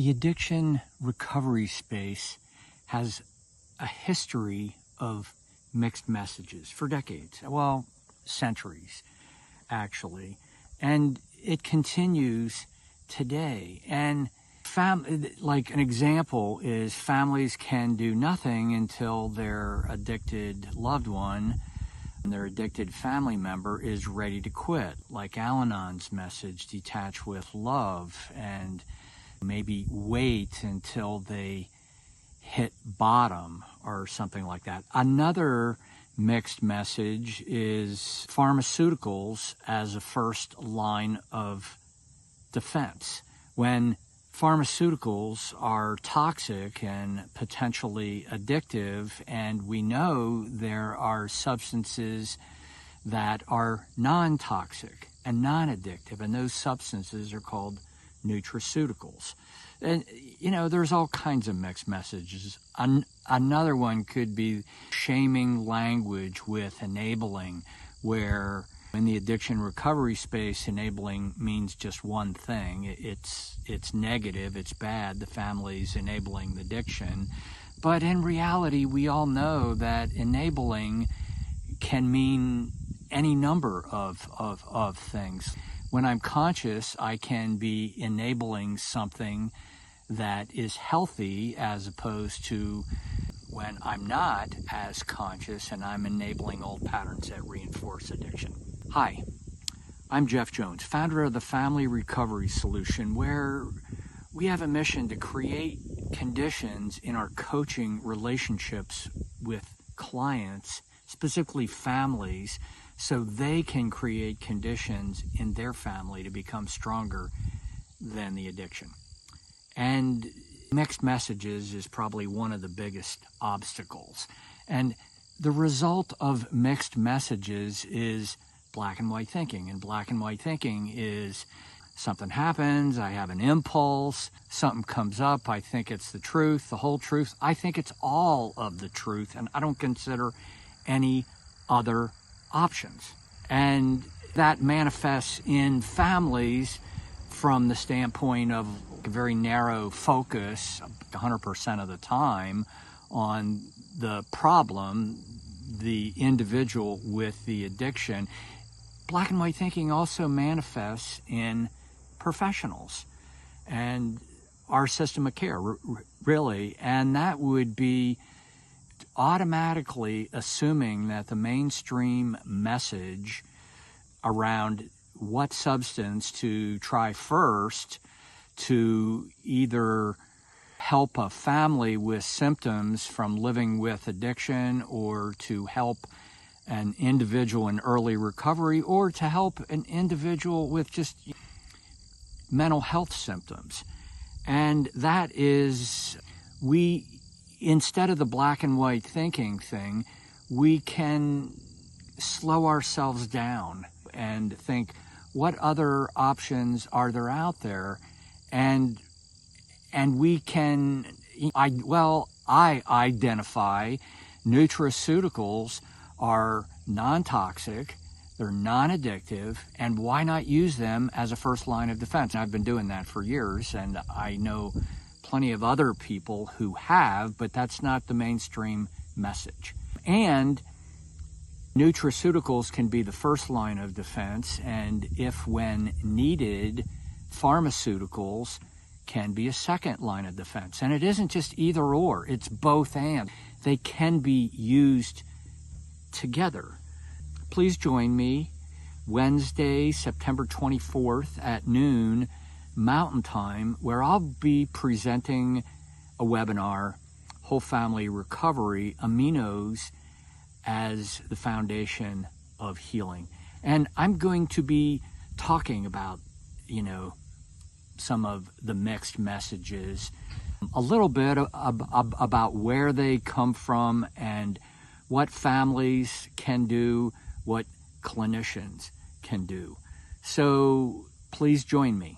The addiction recovery space has a history of mixed messages for decades, well, centuries, actually. And it continues today. And like an example is families can do nothing until their addicted loved one and their addicted family member is ready to quit, like Al-Anon's message, detach with love, and maybe wait until they hit bottom or something like that. Another mixed message is pharmaceuticals as a first line of defense. When pharmaceuticals are toxic and potentially addictive, and we know there are substances that are non-toxic and non-addictive, and those substances are called nutraceuticals. And, there's all kinds of mixed messages. Another one could be shaming language with enabling, where in the addiction recovery space, enabling means just one thing. It's negative, it's bad, the family's enabling the addiction. But in reality, we all know that enabling can mean any number of things. When I'm conscious, I can be enabling something that is healthy, as opposed to when I'm not as conscious and I'm enabling old patterns that reinforce addiction. Hi, I'm Jeff Jones, founder of the Family Recovery Solution, where we have a mission to create conditions in our coaching relationships with clients, specifically families, so they can create conditions in their family to become stronger than the addiction. And mixed messages is probably one of the biggest obstacles. And the result of mixed messages is black and white thinking. And black and white thinking is something happens, I have an impulse, something comes up, I think it's the truth, the whole truth. I think it's all of the truth, and I don't consider any other options. And that manifests in families from the standpoint of a very narrow focus, 100% of the time, on the problem, the individual with the addiction. Black and white thinking also manifests in professionals and our system of care, really. And that would be automatically assuming that the mainstream message around what substance to try first to either help a family with symptoms from living with addiction, or to help an individual in early recovery, or to help an individual with just mental health symptoms. And that is, instead of the black and white thinking thing, we can slow ourselves down and think, what other options are there out there? And we can, I identify nutraceuticals are non-toxic, they're non-addictive, and why not use them as a first line of defense? And I've been doing that for years, and I know plenty of other people who have, but that's not the mainstream message. And nutraceuticals can be the first line of defense, and if when needed, pharmaceuticals can be a second line of defense. And it isn't just either or, it's both and. They can be used together. Please join me Wednesday, September 24th at noon Mountain Time, where I'll be presenting a webinar, Whole Family Recovery, Aminos as the foundation of healing. And I'm going to be talking about, some of the mixed messages, a little bit about where they come from and what families can do, what clinicians can do. So please join me.